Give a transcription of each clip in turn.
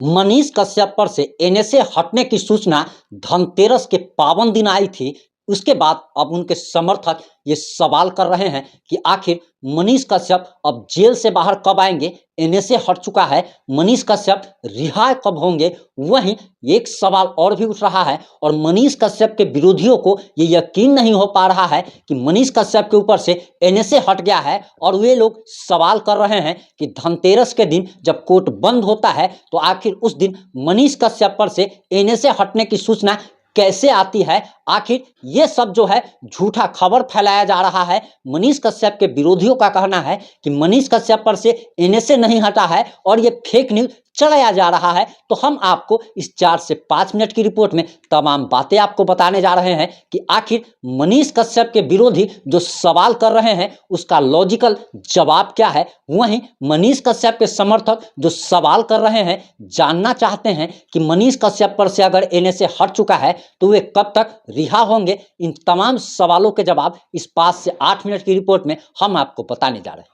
मनीष कश्यप पर से एनएसए हटने की सूचना धनतेरस के पावन दिन आई थी। उसके बाद अब उनके समर्थक ये सवाल कर रहे हैं कि आखिर मनीष कश्यप अब जेल से बाहर कब आएंगे। एनएसए हट चुका है, मनीष कश्यप रिहा कब होंगे। वहीं एक सवाल और भी उठ रहा है और मनीष कश्यप के विरोधियों को ये यकीन नहीं हो पा रहा है कि मनीष कश्यप के ऊपर से एनएसए हट गया है। और वे लोग सवाल कर रहे हैं कि धनतेरस के दिन जब कोर्ट बंद होता है तो आखिर उस दिन मनीष कश्यप पर से एनएसए हटने की सूचना कैसे आती है। आखिर ये सब जो है झूठा खबर फैलाया जा रहा है। मनीष कश्यप के विरोधियों का कहना है कि मनीष कश्यप पर से एनएसए नहीं हटा है और ये फेक न्यूज चलाया जा रहा है। तो हम आपको इस 4 से 5 मिनट की रिपोर्ट में तमाम बातें आपको बताने जा रहे हैं कि आखिर मनीष कश्यप के विरोधी जो सवाल कर रहे हैं उसका लॉजिकल जवाब क्या है। वहीं मनीष कश्यप के समर्थक जो सवाल कर रहे हैं, जानना चाहते हैं कि मनीष कश्यप पर से अगर एनएसए हट चुका है तो वे कब तक रिहा होंगे। इन तमाम सवालों के जवाब इस 5 से 8 मिनट की रिपोर्ट में हम आपको बताने जा रहे हैं।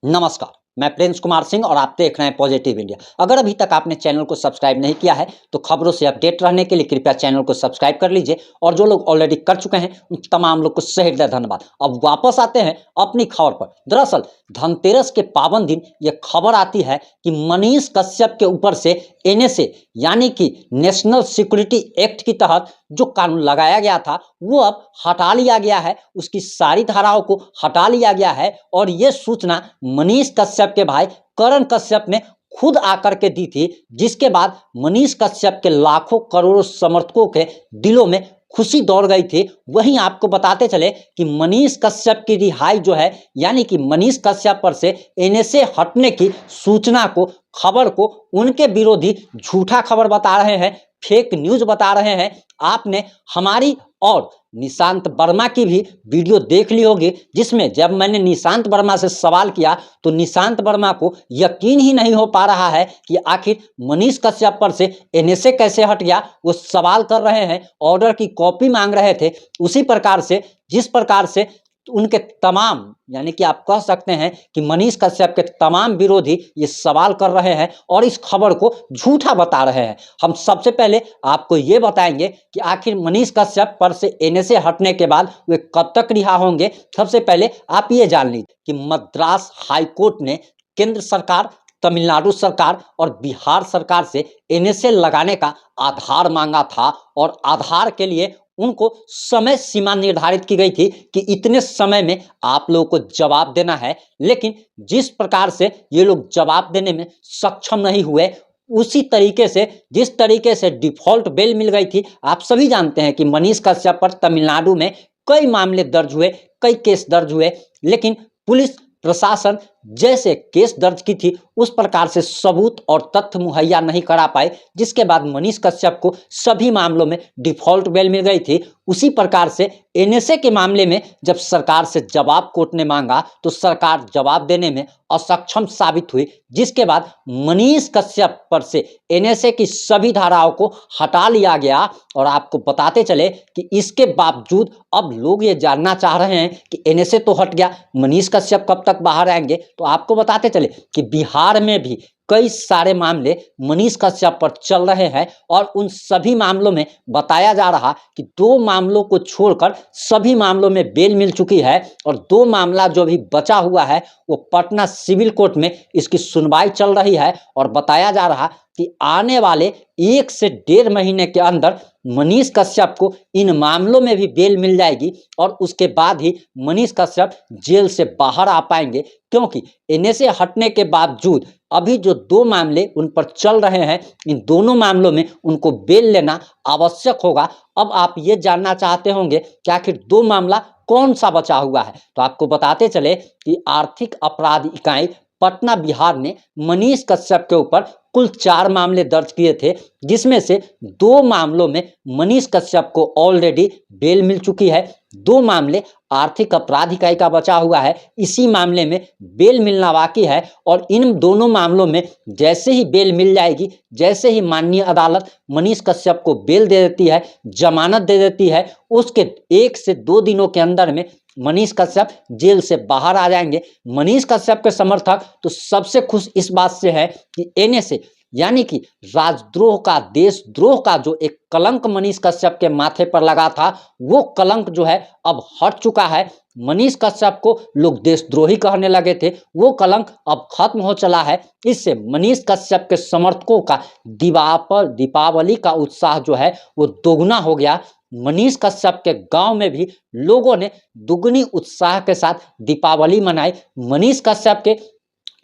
नमस्कार, मैं प्रिंस कुमार सिंह और आप देख रहे हैं पॉजिटिव इंडिया। अगर अभी तक आपने चैनल को सब्सक्राइब नहीं किया है तो खबरों से अपडेट रहने के लिए कृपया चैनल को सब्सक्राइब कर लीजिए और जो लोग ऑलरेडी कर चुके हैं उन तमाम लोग को सहृदय धन्यवाद। अब वापस आते हैं अपनी खबर पर। दरअसल धनतेरस के पावन दिन यह खबर आती है कि मनीष कश्यप के ऊपर से एनएसए यानी कि नेशनल सिक्योरिटी एक्ट के तहत जो कानून लगाया गया था वो अब हटा लिया गया है। उसकी सारी धाराओं को हटा लिया गया है और ये सूचना मनीष कश्यप के भाई करण कश्यप ने खुद आकर के दी थी, जिसके बाद मनीष कश्यप के लाखों करोड़ों समर्थकों के दिलों में खुशी दौड़ गई थी। वहीं आपको बताते चले कि मनीष कश्यप की रिहाई जो है यानी कि मनीष कश्यप पर से एनएसए हटने की सूचना को, खबर को उनके विरोधी झूठा खबर बता रहे हैं, फेक न्यूज बता रहे हैं। आपने हमारी और निशांत वर्मा की भी वीडियो देख ली होगी, जिसमें जब मैंने निशांत वर्मा से सवाल किया तो निशांत वर्मा को यकीन ही नहीं हो पा रहा है कि आखिर मनीष कश्यप पर से एनएसए कैसे हट गया। वो सवाल कर रहे हैं, ऑर्डर की कॉपी मांग रहे थे। उसी प्रकार से जिस प्रकार से उनके तमाम यानी कि आप कह सकते हैं कि मनीष कश्यप के तमाम विरोधी ये सवाल कर रहे हैं और इस खबर को झूठा बता रहे हैं। हम सबसे पहले आपको ये बताएंगे कि आखिर मनीष कश्यप पर से एनएसए हटने के बाद वे कब तक रिहा होंगे। सबसे पहले आप ये जान लीजिए कि मद्रास हाई कोर्ट ने केंद्र सरकार, तमिलनाडु सरकार और बिहार सरकार से एनएसए लगाने का आधार मांगा था और आधार के लिए उनको समय सीमा निर्धारित की गई थी कि इतने समय में आप लोगों को जवाब देना है। लेकिन जिस प्रकार से ये लोग जवाब देने में सक्षम नहीं हुए, उसी तरीके से जिस तरीके से डिफॉल्ट बेल मिल गई थी। आप सभी जानते हैं कि मनीष कश्यप पर तमिलनाडु में कई मामले दर्ज हुए, कई केस दर्ज हुए, लेकिन पुलिस प्रशासन जैसे केस दर्ज की थी उस प्रकार से सबूत और तथ्य मुहैया नहीं करा पाए, जिसके बाद मनीष कश्यप को सभी मामलों में डिफॉल्ट बेल मिल गई थी। उसी प्रकार से एनएसए के मामले में जब सरकार से जवाब कोर्ट ने मांगा तो सरकार जवाब देने में असक्षम साबित हुई, जिसके बाद मनीष कश्यप पर से एनएसए की सभी धाराओं को हटा लिया गया। और आपको बताते चले कि इसके बावजूद अब लोग ये जानना चाह रहे हैं कि एनएसए तो हट गया, मनीष कश्यप कब तक बाहर आएंगे। तो आपको बताते चले कि बिहार में भी कई सारे मामले मनीष कश्यप पर चल रहे हैं और उन सभी मामलों में बताया जा रहा कि 2 मामलों को छोड़कर सभी मामलों में बेल मिल चुकी है और 2 मामला जो भी बचा हुआ है वो पटना सिविल कोर्ट में इसकी सुनवाई चल रही है। और बताया जा रहा कि आने वाले 1 से 1.5 महीने के अंदर मनीष कश्यप को इन मामलों में भी बेल मिल जाएगी और उसके बाद ही मनीष कश्यप जेल से बाहर आ पाएंगे, क्योंकि एनएसए हटने के बावजूद अभी जो 2 मामले उन पर चल रहे हैं, इन दोनों मामलों में उनको बेल लेना आवश्यक होगा। अब आप ये जानना चाहते होंगे कि आखिर 2 मामला कौन सा बचा हुआ है। तो आपको बताते चले कि आर्थिक अपराध इकाई पटना बिहार ने मनीष कश्यप के ऊपर कुल 4 मामले दर्ज किए थे, जिसमें से 2 मामलों में मनीष कश्यप को ऑलरेडी बेल मिल चुकी है। 2 मामले आर्थिक अपराध इकाई का बचा हुआ है, इसी मामले में बेल मिलना बाकी है। और इन दोनों मामलों में जैसे ही बेल मिल जाएगी, जैसे ही माननीय अदालत मनीष कश्यप को बेल दे देती है, जमानत दे देती है, उसके 1 से 2 दिनों के अंदर में मनीष कश्यप जेल से बाहर आ जाएंगे। मनीष कश्यप के समर्थक तो सबसे खुश इस बात से है कि एनएसए यानी कि राजद्रोह का, देशद्रोह का जो एक कलंक मनीष कश्यप के माथे पर लगा था, वो कलंक जो है अब हट चुका है। मनीष कश्यप को लोग देशद्रोही कहने लगे थे, वो कलंक अब खत्म हो चला है। इससे मनीष कश्यप के समर्थकों का दीपावली का उत्साह जो है वो दोगुना हो गया। मनीष कश्यप के गांव में भी लोगों ने दुगनी उत्साह के साथ दीपावली मनाई। मनीष कश्यप के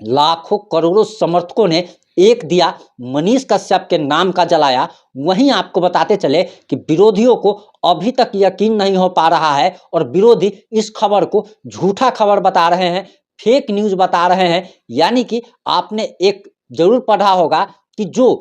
लाखों करोड़ों समर्थकों ने एक दिया मनीष कश्यप के नाम का जलाया। वहीं आपको बताते चले कि विरोधियों को अभी तक यकीन नहीं हो पा रहा है और विरोधी इस खबर को झूठा खबर बता रहे हैं, फेक न्यूज बता रहे हैं। यानी कि आपने एक जरूर पढ़ा होगा कि जो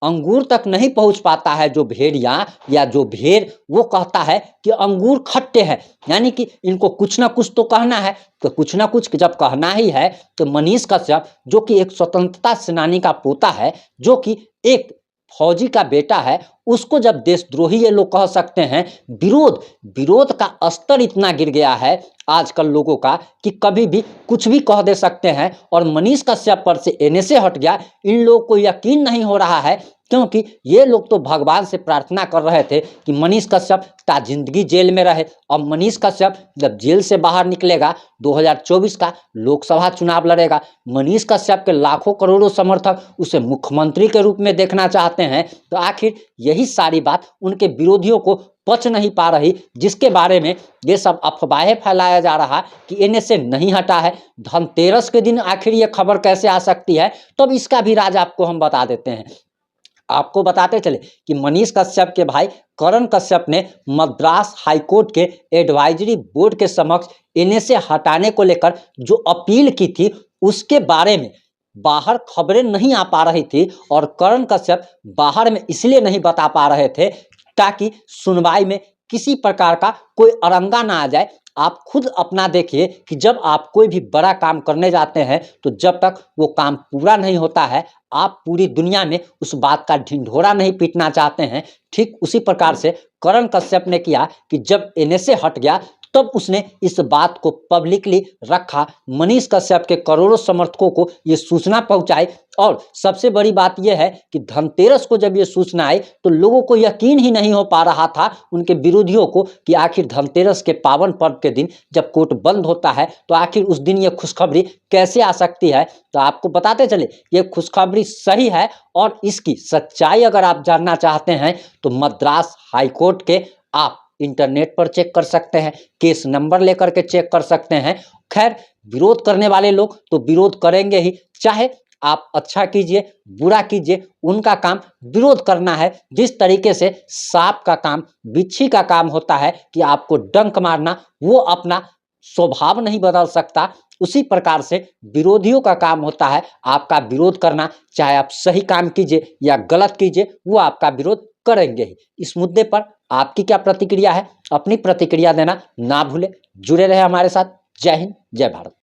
अंगूर तक नहीं पहुंच पाता है, जो भेड़िया या जो भेड़, वो कहता है कि अंगूर खट्टे हैं। यानी कि इनको कुछ ना कुछ तो कहना है, तो कुछ ना कुछ जब कहना ही है तो मनीष कश्यप जो कि एक स्वतंत्रता सेनानी का पोता है, जो कि एक फौजी का बेटा है, उसको जब देशद्रोही ये लोग कह सकते हैं। विरोध का स्तर इतना गिर गया है आजकल लोगों का कि कभी भी कुछ भी कह दे सकते हैं। और मनीष कश्यप पर से एनएसए हट गया, इन लोगों को यकीन नहीं हो रहा है, क्योंकि ये लोग तो भगवान से प्रार्थना कर रहे थे कि मनीष कश्यप ता जिंदगी जेल में रहे। अब मनीष कश्यप जब जेल से बाहर निकलेगा, 2024 का लोकसभा चुनाव लड़ेगा, मनीष कश्यप के लाखों करोड़ों समर्थक उसे मुख्यमंत्री के रूप में देखना चाहते हैं। तो आखिर यही सारी बात उनके विरोधियों को पच नहीं पा रही, जिसके बारे में ये सब अफवाहें फैलाया जा रहा कि एनएसए नहीं हटा है। धनतेरस के दिन आखिर ये खबर कैसे आ सकती है, तो अब इसका भी राज आपको हम बता देते हैं। आपको बताते चले कि मनीष कश्यप के भाई करण कश्यप ने मद्रास हाईकोर्ट के एडवाइजरी बोर्ड के समक्ष एनएसए हटाने को लेकर जो अपील की थी, उसके बारे में बाहर खबरें नहीं आ पा रही थी। और करण कश्यप बाहर में इसलिए नहीं बता पा रहे थे ताकि सुनवाई में किसी प्रकार का कोई अड़ंगा ना आ जाए। आप खुद अपना देखिए कि जब आप कोई भी बड़ा काम करने जाते हैं, तो जब तक वो काम पूरा नहीं होता है, आप पूरी दुनिया में उस बात का ढिंढोरा नहीं पीटना चाहते हैं। ठीक उसी प्रकार से करण कश्यप ने किया कि जब एनएसए हट गया, तब उसने इस बात को पब्लिकली रखा, मनीष कश्यप के करोड़ों समर्थकों को ये सूचना पहुंचाई। और सबसे बड़ी बात यह है कि धनतेरस को जब ये सूचना आई, तो लोगों को यकीन ही नहीं हो पा रहा था, उनके विरोधियों को, कि आखिर धनतेरस के पावन पर्व के दिन जब कोर्ट बंद होता है, तो आखिर उस दिन ये खुशखबरी कैसे आ सकती है। तो आपको बताते चले ये खुशखबरी सही है, और इसकी सच्चाई अगर आप जानना चाहते हैं तो मद्रास हाईकोर्ट के आप इंटरनेट पर चेक कर सकते हैं, केस नंबर लेकर के चेक कर सकते हैं। खैर, विरोध करने वाले लोग तो विरोध करेंगे ही, चाहे आप अच्छा कीजिए बुरा कीजिए, उनका काम विरोध करना है। जिस तरीके से सांप का काम, बिच्छी का काम होता है कि आपको डंक मारना, वो अपना स्वभाव नहीं बदल सकता, उसी प्रकार से विरोधियों का काम होता है आपका विरोध करना। चाहे आप सही काम कीजिए या गलत कीजिए, वो आपका विरोध करेंगे ही। इस मुद्दे पर आपकी क्या प्रतिक्रिया है? अपनी प्रतिक्रिया देना ना भूले। जुड़े रहे हमारे साथ। जय हिंद, जय भारत।